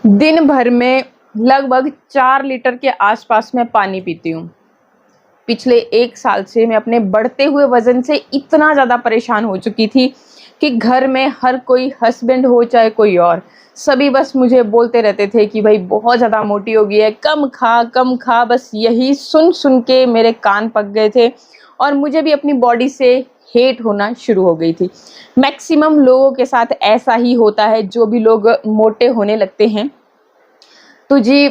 दिन भर में लगभग 4 लीटर के आसपास मैं पानी पीती हूँ। पिछले 1 साल से मैं अपने बढ़ते हुए वज़न से इतना ज़्यादा परेशान हो चुकी थी कि घर में हर कोई, हस्बैंड हो चाहे कोई और, सभी बस मुझे बोलते रहते थे कि भाई बहुत ज़्यादा मोटी हो गई है, कम खा। बस यही सुन के मेरे कान पक गए थे और मुझे भी अपनी बॉडी से हेट होना शुरू हो गई थी। मैक्सिमम लोगों के साथ ऐसा ही होता है, जो भी लोग मोटे होने लगते हैं। तो जी,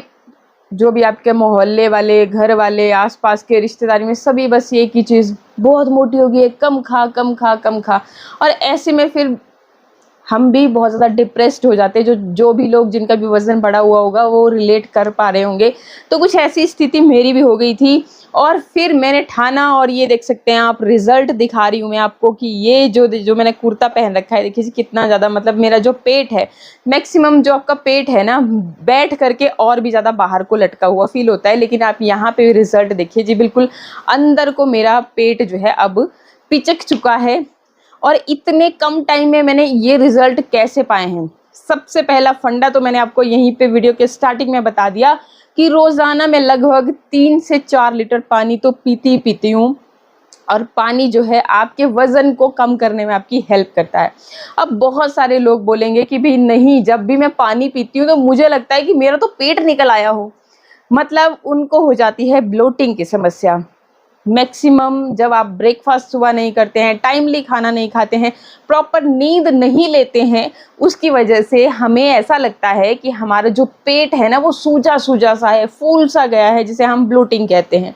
जो भी आपके मोहल्ले वाले, घर वाले, आस-पास के रिश्तेदारी में सभी बस एक ही चीज़, बहुत मोटी हो गई है, कम खा। और ऐसे में फिर हम भी बहुत ज़्यादा डिप्रेस्ड हो जाते हैं। जो भी लोग जिनका भी वज़न बढ़ा हुआ होगा वो रिलेट कर पा रहे होंगे। तो कुछ ऐसी स्थिति मेरी भी हो गई थी और फिर मैंने ठाना, और ये देख सकते हैं आप, रिज़ल्ट दिखा रही हूँ मैं आपको कि ये जो मैंने कुर्ता पहन रखा है, देखिए कितना ज़्यादा, मतलब मेरा जो पेट है, मैक्सिमम जो आपका पेट है ना, बैठ करके और भी ज़्यादा बाहर को लटका हुआ फ़ील होता है। लेकिन आप यहाँ पे रिज़ल्ट देखिए जी, बिल्कुल अंदर को मेरा पेट जो है अब पिचक चुका है। और इतने कम टाइम में मैंने ये रिज़ल्ट कैसे पाए हैं? सबसे पहला फंडा तो मैंने आपको यहीं पे वीडियो के स्टार्टिंग में बता दिया कि रोज़ाना मैं लगभग 3 से 4 लीटर पानी तो पीती ही पीती हूँ। और पानी जो है आपके वज़न को कम करने में आपकी हेल्प करता है। अब बहुत सारे लोग बोलेंगे कि भई नहीं, जब भी मैं पानी पीती हूँ तो मुझे लगता है कि मेरा तो पेट निकल आया हो। मतलब उनको हो जाती है ब्लोटिंग की समस्या। मैक्सिमम जब आप ब्रेकफास्ट सुबह नहीं करते हैं, टाइमली खाना नहीं खाते हैं, प्रॉपर नींद नहीं लेते हैं, उसकी वजह से हमें ऐसा लगता है कि हमारा जो पेट है ना वो सूजा-सूजा सा है, फूल सा गया है, जिसे हम ब्लोटिंग कहते हैं।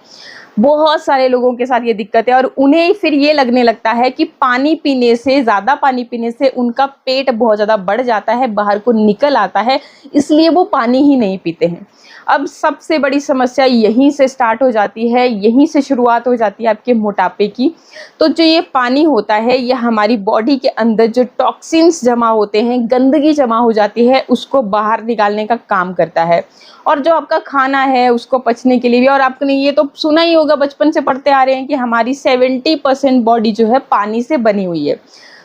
बहुत सारे लोगों के साथ ये दिक्कत है और उन्हें फिर ये लगने लगता है कि पानी पीने से, ज़्यादा पानी पीने से उनका पेट बहुत ज़्यादा बढ़ जाता है, बाहर को निकल आता है, इसलिए वो पानी ही नहीं पीते हैं। अब सबसे बड़ी समस्या यहीं से स्टार्ट हो जाती है, यहीं से शुरुआत हो जाती है आपके मोटापे की। तो जो ये पानी होता है, ये हमारी बॉडी के अंदर जो टॉक्सिन्स जमा होते हैं, गंदगी जमा हो जाती है, उसको बाहर निकालने का काम करता है। और जो आपका खाना है उसको पचने के लिए भी, और आपने ये तो सुना ही होगा, बचपन से पढ़ते आ रहे हैं कि हमारी 70% बॉडी जो है पानी से बनी हुई है।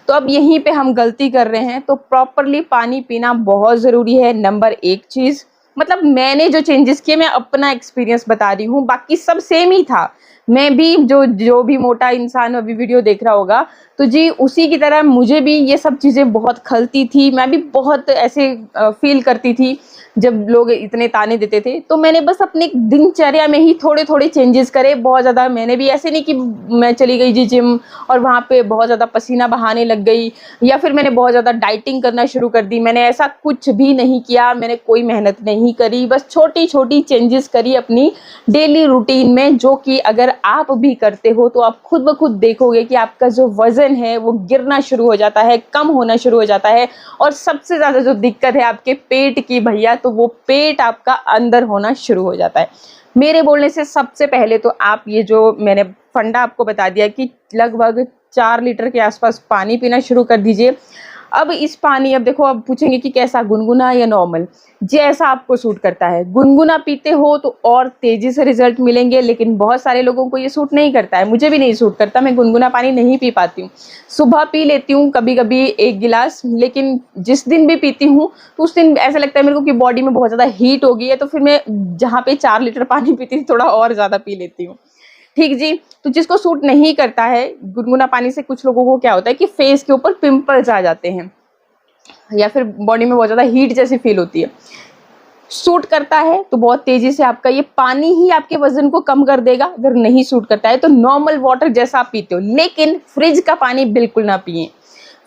तो अब यहीं पे हम गलती कर रहे हैं। तो प्रॉपरली पानी पीना बहुत ज़रूरी है, नंबर 1 चीज़। मतलब मैंने जो चेंजेस किए, मैं अपना एक्सपीरियंस बता रही हूँ, बाकी सब सेम ही था। मैं भी, जो भी मोटा इंसान अभी वीडियो देख रहा होगा, तो जी उसी की तरह मुझे भी ये सब चीज़ें बहुत खलती थी। मैं भी बहुत ऐसे फ़ील करती थी जब लोग इतने ताने देते थे। तो मैंने बस अपनी दिनचर्या में ही थोड़े-थोड़े चेंजेस करे, बहुत ज़्यादा मैंने भी ऐसे नहीं कि मैं चली गई जी जिम और वहाँ पे बहुत ज़्यादा पसीना बहाने लग गई, या फिर मैंने बहुत ज़्यादा डाइटिंग करना शुरू कर दी। मैंने ऐसा कुछ भी नहीं किया, मैंने कोई मेहनत नहीं करी, बस छोटी-छोटी चेंजेस करी अपनी डेली रूटीन में, जो कि अगर आप भी करते हो तो आप खुद ब खुद देखोगे कि आपका जो वज़न है वो गिरना शुरू हो जाता है, कम होना शुरू हो जाता है। और सबसे ज़्यादा जो दिक्कत है आपके पेट की भैया, तो वो पेट आपका अंदर होना शुरू हो जाता है। मेरे बोलने से सबसे पहले तो आप ये जो मैंने फंडा आपको बता दिया कि लगभग 4 लीटर के आसपास पानी पीना शुरू कर दीजिए। अब इस पानी, अब देखो, अब पूछेंगे कि कैसा, गुनगुना या नॉर्मल? जैसा आपको सूट करता है। गुनगुना पीते हो तो और तेज़ी से रिज़ल्ट मिलेंगे, लेकिन बहुत सारे लोगों को ये सूट नहीं करता है। मुझे भी नहीं सूट करता, मैं गुनगुना पानी नहीं पी पाती हूँ। सुबह पी लेती हूँ कभी-कभी 1 गिलास, लेकिन जिस दिन भी पीती हूँ तो उस दिन ऐसा लगता है मेरे को कि बॉडी में बहुत ज़्यादा हीट हो गई है, तो फिर मैं जहाँ पे 4 लीटर पानी पीती थी, थोड़ा और ज़्यादा पी लेती हूँ। ठीक जी। तो जिसको सूट नहीं करता है गुनगुना पानी से, कुछ लोगों को क्या होता है कि फेस के ऊपर पिंपल्स आ जाते हैं, या फिर बॉडी में बहुत ज़्यादा हीट जैसी फील होती है। सूट करता है तो बहुत तेज़ी से आपका ये पानी ही आपके वज़न को कम कर देगा। अगर नहीं सूट करता है तो नॉर्मल वाटर जैसा आप पीते हो, लेकिन फ्रिज का पानी बिल्कुल ना पिएँ।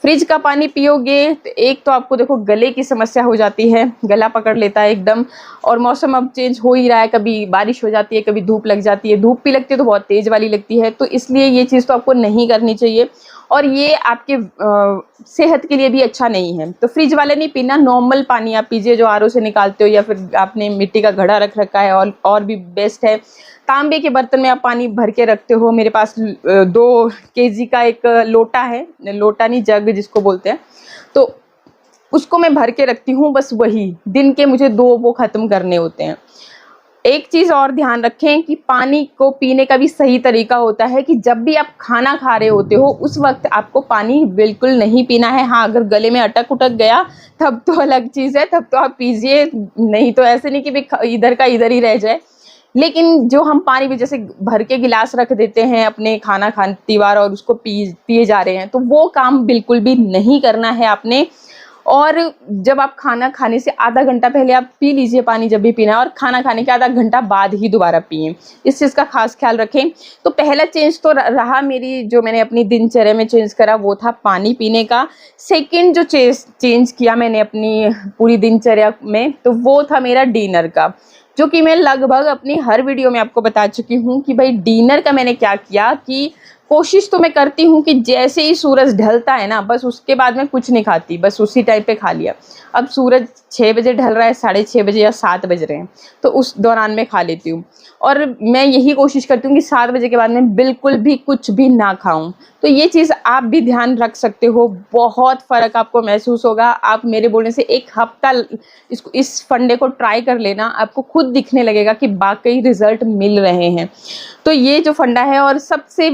फ्रिज का पानी पियोगे तो एक तो आपको देखो गले की समस्या हो जाती है, गला पकड़ लेता है एकदम। और मौसम अब चेंज हो ही रहा है, कभी बारिश हो जाती है, कभी धूप लग जाती है। धूप भी लगती है तो बहुत तेज़ वाली लगती है, तो इसलिए ये चीज़ तो आपको नहीं करनी चाहिए। और ये आपके सेहत के लिए भी अच्छा नहीं है। तो फ्रिज वाले नहीं पीना, नॉर्मल पानी आप पीजिए जो आरओ से निकालते हो, या फिर आपने मिट्टी का घड़ा रख रखा है, और भी बेस्ट है। तांबे के बर्तन में आप पानी भर के रखते हो। मेरे पास 2 केजी का एक लोटा है, लोटा नहीं, जग जिसको बोलते हैं, तो उसको मैं भर के रखती हूँ। बस वही दिन के मुझे 2 वो ख़त्म करने होते हैं। एक चीज़ और ध्यान रखें कि पानी को पीने का भी सही तरीका होता है कि जब भी आप खाना खा रहे होते हो उस वक्त आपको पानी बिल्कुल नहीं पीना है। हाँ, अगर गले में अटक-उटक गया तब तो अलग चीज़ है, तब तो आप पीजिए, नहीं तो ऐसे नहीं कि भई इधर का इधर ही रह जाए। लेकिन जो हम पानी भी जैसे भर के गिलास रख देते हैं अपने खाना खाती बार और उसको पिए जा रहे हैं, तो वो काम बिल्कुल भी नहीं करना है आपने। और जब आप खाना खाने से आधा घंटा पहले आप पी लीजिए पानी जब भी पीना है, और खाना खाने के आधा घंटा बाद ही दोबारा पिएँ। इस चीज़ का ख़ास ख़्याल रखें। तो पहला चेंज तो रहा मेरी, जो मैंने अपनी दिनचर्या में चेंज करा वो था पानी पीने का। सेकंड जो चेंज किया मैंने अपनी पूरी दिनचर्या में, तो वो था मेरा डिनर का, जो कि मैं लगभग अपनी हर वीडियो में आपको बता चुकी हूँ कि भाई डिनर का मैंने क्या किया कि कोशिश तो मैं करती हूँ कि जैसे ही सूरज ढलता है ना, बस उसके बाद मैं कुछ नहीं खाती, बस उसी टाइम पे खा लिया। अब सूरज 6 बजे ढल रहा है, 6:30 बजे या 7 बज रहे हैं, तो उस दौरान मैं खा लेती हूँ। और मैं यही कोशिश करती हूँ कि 7 बजे के बाद मैं बिल्कुल भी कुछ भी ना खाऊँ। तो ये चीज़ आप भी ध्यान रख सकते हो, बहुत फ़र्क आपको महसूस होगा। आप मेरे बोलने से 1 हफ्ता इस फंडे को ट्राई कर लेना, आपको खुद दिखने लगेगा कि वाक़ई रिज़ल्ट मिल रहे हैं। तो ये जो फंडा है, और सबसे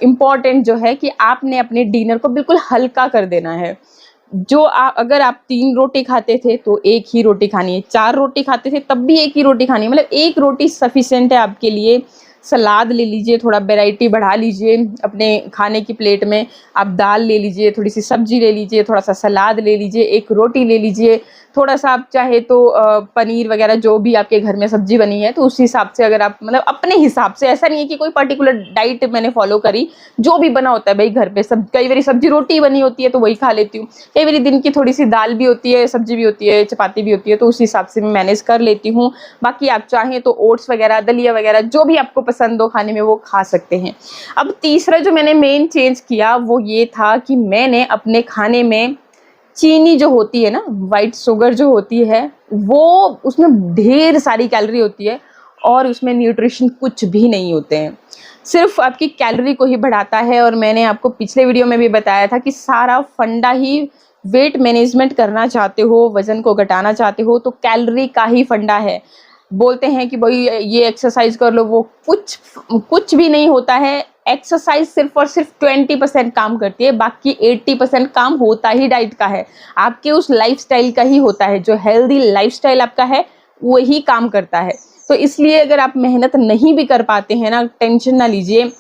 इम्पॉर्टेंट जो है कि आपने अपने डिनर को बिल्कुल हल्का कर देना है। जो अगर आप 3 रोटी खाते थे तो 1 ही रोटी खानी है, 4 रोटी खाते थे तब भी 1 ही रोटी खानी है, मतलब 1 रोटी सफिशिएंट है आपके लिए। सलाद ले लीजिए, थोड़ा वैरायटी बढ़ा लीजिए अपने खाने की प्लेट में। आप दाल ले लीजिए, थोड़ी-सी सब्जी ले लीजिए, थोड़ा-सा सलाद ले लीजिए, 1 रोटी ले लीजिए, थोड़ा-सा आप चाहे तो पनीर वगैरह जो भी आपके घर में सब्जी बनी है तो उस हिसाब से, अगर आप मतलब अपने हिसाब से, ऐसा नहीं है कि कोई पर्टिकुलर डाइट मैंने फॉलो करी, जो भी बना होता है भाई घर पे। सब कई बारी सब्जी रोटी बनी होती है तो वही खा लेती हूँ, कई बारी दिन की थोड़ी सी दाल भी होती है, सब्जी भी होती है, चपाती भी होती है, तो उस हिसाब से मैं मैनेज कर लेती हूँ। बाकी आप चाहें तो ओट्स वगैरह, दलिया वगैरह जो भी आपको पसंद हो खाने में वो खा सकते हैं। अब तीसरा जो मैंने मेन चेंज किया वो ये था कि मैंने अपने खाने में चीनी जो होती है ना, व्हाइट शुगर जो होती है, वो उसमें ढेर सारी कैलोरी होती है और उसमें न्यूट्रिशन कुछ भी नहीं होते हैं, सिर्फ आपकी कैलोरी को ही बढ़ाता है। और मैंने आपको पिछले वीडियो में भी बताया था कि सारा फंडा ही, वेट मैनेजमेंट करना चाहते हो, वजन को घटाना चाहते हो, तो कैलोरी का ही फंडा है। बोलते हैं कि भाई ये एक्सरसाइज कर लो, वो कुछ भी नहीं होता है। एक्सरसाइज सिर्फ और सिर्फ 20% काम करती है, बाकी 80% काम होता ही डाइट का है, आपके उस लाइफस्टाइल का ही होता है। जो हेल्दी लाइफस्टाइल आपका है वही काम करता है। तो इसलिए अगर आप मेहनत नहीं भी कर पाते हैं ना, टेंशन ना लीजिए।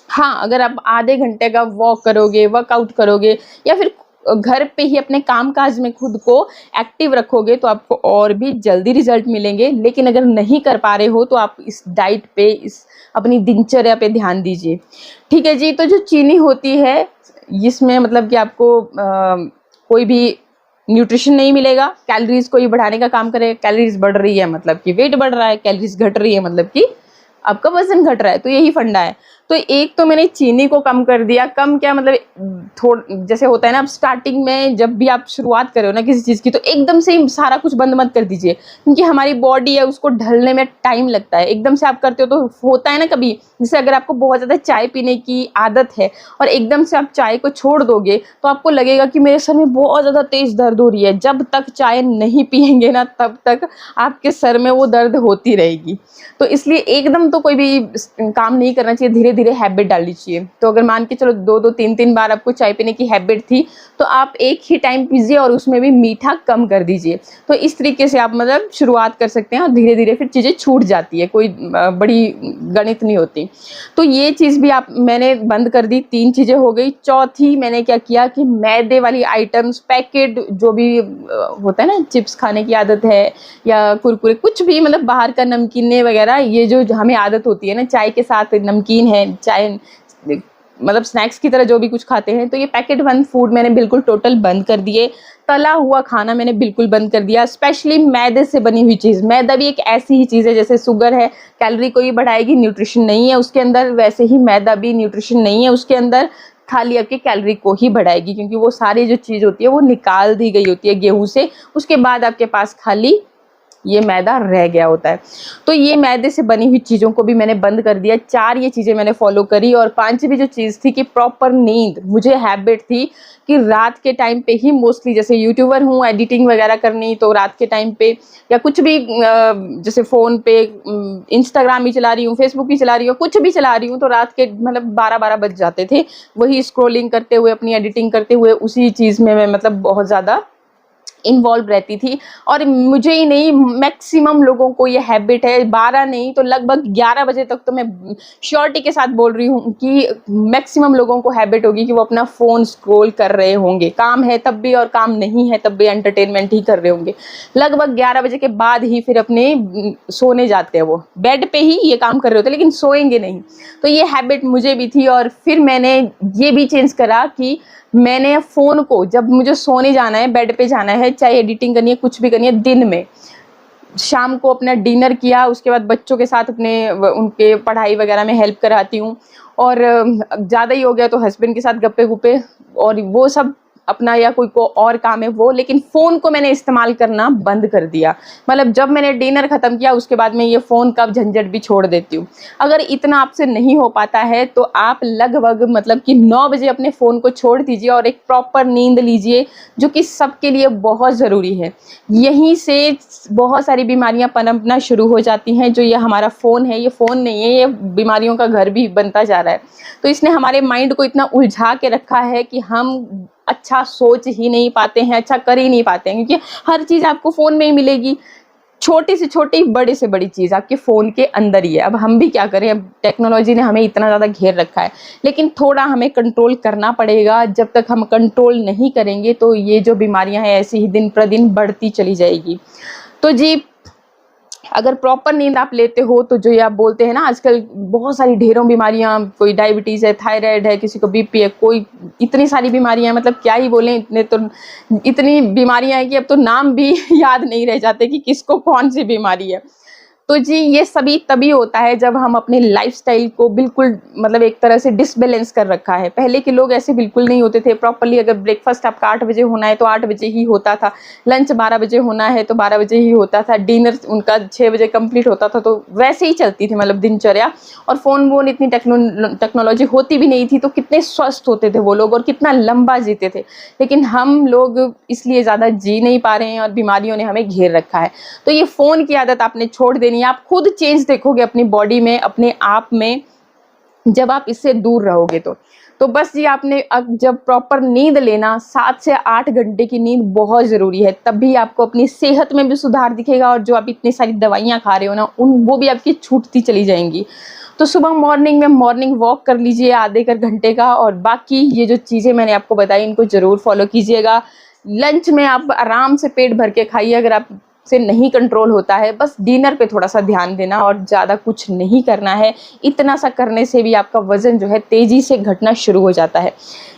हाँ, अगर आप आधे घंटे का वॉक करोगे, वर्कआउट करोगे, या फिर घर पे ही अपने काम-काज में खुद को एक्टिव रखोगे तो आपको और भी जल्दी रिजल्ट मिलेंगे। लेकिन अगर नहीं कर पा रहे हो तो आप इस डाइट पे, इस अपनी दिनचर्या पे ध्यान दीजिए। ठीक है जी, तो जो चीनी होती है इसमें मतलब कि आपको कोई भी न्यूट्रिशन नहीं मिलेगा, कैलोरीज़ को ही बढ़ाने का काम करेगा। कैलोरीज़ बढ़ रही है मतलब कि वेट बढ़ रहा है, कैलोरीज़ घट रही है मतलब कि आपका वज़न घट रहा है, तो यही फंडा है। तो एक तो मैंने चीनी को कम कर दिया, कम क्या मतलब जैसे होता है ना, अब स्टार्टिंग में जब भी आप शुरुआत कर रहे हो ना किसी चीज़ की, तो एकदम से ही सारा कुछ बंद मत कर दीजिए, क्योंकि हमारी बॉडी है उसको ढलने में टाइम लगता है। एकदम से आप करते हो तो होता है ना कभी, जैसे अगर आपको बहुत ज़्यादा चाय पीने की आदत है और एकदम से आप चाय को छोड़ दोगे तो आपको लगेगा कि मेरे सर में बहुत ज़्यादा तेज़ दर्द हो रही है। जब तक चाय नहीं पिएंगे ना तब तक आपके सर में वो दर्द होती रहेगी। तो इसलिए एकदम तो कोई भी काम नहीं करना चाहिए, धीरे धीरे हैबिट डालनी चाहिए। तो अगर मान के चलो 2-2 3-3 बार आपको चाय पीने की हैबिट थी तो आप एक ही टाइम पीजिए और उसमें भी मीठा कम कर दीजिए। तो इस तरीके से आप मतलब शुरुआत कर सकते हैं और धीरे धीरे फिर चीज़ें छूट जाती है, कोई बड़ी गणित नहीं होती। तो ये चीज़ भी मैंने बंद कर दी। 3 चीज़ें हो गई। चौथी मैंने क्या किया कि मैदे वाली आइटम्स, पैकेट जो भी होता है ना, चिप्स खाने की आदत है या कुरकुरे, कुछ भी मतलब बाहर का नमकीने वगैरह, ये जो हमें आदत होती है ना, चाय के साथ नमकीन है, चाय मतलब स्नैक्स की तरह जो भी कुछ खाते हैं, तो ये पैकेट बंद फूड मैंने बिल्कुल टोटल बंद कर दिए। तला हुआ खाना मैंने बिल्कुल बंद कर दिया, स्पेशली मैदे से बनी हुई चीज़। मैदा भी एक ऐसी ही चीज़ है जैसे शुगर है, कैलोरी को ही बढ़ाएगी, न्यूट्रिशन नहीं है उसके अंदर, वैसे ही मैदा भी न्यूट्रिशन नहीं है उसके अंदर, खाली आपकी कैलोरी को ही बढ़ाएगी, क्योंकि वो सारी जो चीज़ होती है वो निकाल दी गई होती है गेहूं से। उसके बाद आपके पास खाली ये मैदा रह गया होता है। तो ये मैदे से बनी हुई चीज़ों को भी मैंने बंद कर दिया। 4 ये चीज़ें मैंने फॉलो करी। और 5वीं जो चीज़ थी कि प्रॉपर नींद। मुझे हैबिट थी कि रात के टाइम पे ही मोस्टली, जैसे यूट्यूबर हूँ, एडिटिंग वगैरह करनी, तो रात के टाइम पे या कुछ भी जैसे फ़ोन पे इंस्टाग्राम ही चला रही हूँ, फेसबुक ही चला रही हूँ, कुछ भी चला रही हूँ, तो रात के मतलब 12-12 बज जाते थे। वही स्क्रॉलिंग करते हुए, अपनी एडिटिंग करते हुए, उसी चीज़ में मैं मतलब बहुत ज़्यादा इन्वॉल्व रहती थी। और मुझे ही नहीं, मैक्सिमम लोगों को ये हैबिट है। 12 नहीं तो लगभग 11 बजे तक तो मैं श्योरिटी के साथ बोल रही हूँ कि मैक्सिमम लोगों को हैबिट होगी कि वो अपना फ़ोन स्क्रॉल कर रहे होंगे। काम है तब भी और काम नहीं है तब भी एंटरटेनमेंट ही कर रहे होंगे। लगभग 11 बजे के बाद ही फिर अपने सोने जाते हैं। वो बेड पे ही ये काम कर रहे होते, लेकिन सोएंगे नहीं। तो ये हैबिट मुझे भी थी। और फिर मैंने ये भी चेंज करा कि मैंने फ़ोन को, जब मुझे सोने जाना है, बेड पे जाना है, चाहे एडिटिंग करनी है, कुछ भी करनी है, दिन में, शाम को अपना डिनर किया, उसके बाद बच्चों के साथ अपने उनके पढ़ाई वगैरह में हेल्प कराती हूँ। और ज़्यादा ही हो गया तो हस्बैंड के साथ गप्पे-गुप्पे और वो सब अपना, या कोई को और काम है वो। लेकिन फ़ोन को मैंने इस्तेमाल करना बंद कर दिया। मतलब जब मैंने डिनर ख़त्म किया उसके बाद मैं ये फ़ोन का झंझट भी छोड़ देती हूँ। अगर इतना आपसे नहीं हो पाता है तो आप लगभग मतलब कि 9 बजे अपने फ़ोन को छोड़ दीजिए और एक प्रॉपर नींद लीजिए, जो कि सबके लिए बहुत ज़रूरी है। यहीं से बहुत सारी बीमारियां पनपना शुरू हो जाती हैं। जो ये हमारा फ़ोन है, ये फ़ोन नहीं है, ये बीमारियों का घर भी बनता जा रहा है। तो इसने हमारे माइंड को इतना उलझा के रखा है कि हम अच्छा सोच ही नहीं पाते हैं, अच्छा कर ही नहीं पाते हैं, क्योंकि हर चीज़ आपको फ़ोन में ही मिलेगी। छोटी से छोटी, बड़ी से बड़ी चीज़ आपके फ़ोन के अंदर ही है। अब हम भी क्या करें, अब टेक्नोलॉजी ने हमें इतना ज़्यादा घेर रखा है, लेकिन थोड़ा हमें कंट्रोल करना पड़ेगा। जब तक हम कंट्रोल नहीं करेंगे तो ये जो बीमारियां हैं ऐसे ही दिन प्रतिदिन बढ़ती चली जाएगी। तो जी, अगर प्रॉपर नींद आप लेते हो तो जो ये आप बोलते हैं ना, आजकल बहुत सारी ढेरों बीमारियां, कोई डायबिटीज़ है, थायराइड है, किसी को बीपी है, कोई इतनी सारी बीमारियां, मतलब क्या ही बोलें, इतनी बीमारियां हैं कि अब तो नाम भी याद नहीं रह जाते कि किसको कौन सी बीमारी है। तो जी, ये सभी तभी होता है जब हम अपने लाइफ़स्टाइल को बिल्कुल मतलब एक तरह से डिसबैलेंस कर रखा है। पहले के लोग ऐसे बिल्कुल नहीं होते थे। प्रॉपर्ली अगर ब्रेकफ़ास्ट आपका 8 बजे होना है तो 8 बजे ही होता था। लंच 12 बजे होना है तो 12 बजे ही होता था। डिनर उनका 6 बजे कंप्लीट होता था। तो वैसे ही चलती थी मतलब दिनचर्या। और फ़ोन-वोन इतनी टेक्नोलॉजी होती भी नहीं थी, तो कितने स्वस्थ होते थे वो लोग और कितना लंबा जीते थे। लेकिन हम लोग इसलिए ज़्यादा जी नहीं पा रहे हैं और बीमारियों ने हमें घेर रखा है। तो ये फ़ोन की आदत आपने छोड़ देनी है। आप खुद चेंज देखोगे अपनी बॉडी में, अपने आप में, जब आप इससे दूर रहोगे तो बस ये आपने जब प्रॉपर नींद लेना, 7 से 8 घंटे की नींद बहुत ज़रूरी है। तभी आपको अपनी सेहत में भी सुधार दिखेगा और जो आप इतनी सारी दवाइयाँ खा रहे हो ना, वो भी आपकी छूटती चली जाएंगी। तो सुबह मॉर्निंग में मॉर्निंग वॉक कर लीजिए आधे घंटे का। और बाकी ये जो चीज़ें मैंने आपको बताई इनको ज़रूर फॉलो कीजिएगा। लंच में आप आराम से पेट भर के खाइए। अगर आप से नहीं कंट्रोल होता है, बस डिनर पे थोड़ा सा ध्यान देना और ज़्यादा कुछ नहीं करना है। इतना सा करने से भी आपका वज़न जो है तेज़ी से घटना शुरू हो जाता है।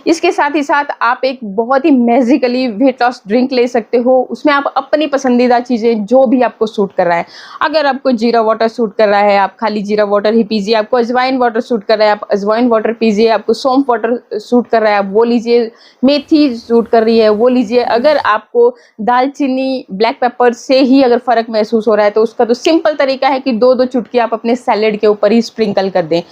इसके साथ ही साथ आप एक बहुत ही मैजिकली वेट लॉस ड्रिंक ले सकते हो। उसमें आप अपनी पसंदीदा चीज़ें, जो भी आपको सूट कर रहा है, अगर आपको जीरा वाटर सूट कर रहा है आप खाली जीरा वाटर ही पीजिए, आपको अजवाइन वाटर सूट कर रहा है आप अजवाइन वाटर पीजिए, आपको सौंफ वाटर सूट कर रहा है आप वो लीजिए, मेथी सूट कर रही है वो लीजिए। अगर आपको दालचीनी, ब्लैक पेपर से ही अगर फ़र्क महसूस हो रहा है तो उसका तो सिंपल तरीका है कि 2-2 चुटकी आप अपने सैलेड के ऊपर ही स्प्रिंकल कर दें।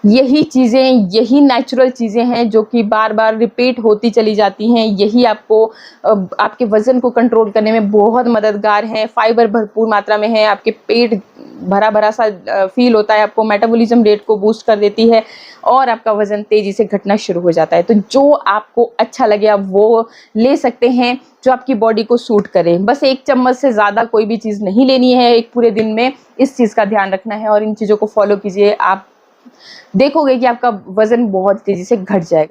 यही चीज़ें, यही नेचुरल चीज़ें हैं जो कि बार-बार रिपीट होती चली जाती हैं। यही आपको आपके वज़न को कंट्रोल करने में बहुत मददगार हैं। फाइबर भरपूर मात्रा में है, आपके पेट भरा-भरा सा फ़ील होता है, आपको मेटाबॉलिज़्म रेट को बूस्ट कर देती है और आपका वज़न तेज़ी से घटना शुरू हो जाता है। तो जो आपको अच्छा लगे आप वो ले सकते हैं, जो आपकी बॉडी को सूट करे। बस 1 चम्मच से ज़्यादा कोई भी चीज़ नहीं लेनी है एक पूरे दिन में, इस चीज़ का ध्यान रखना है और इन चीज़ों को फॉलो कीजिए। आप देखोगे कि आपका वज़न बहुत तेज़ी से घट जाएगा।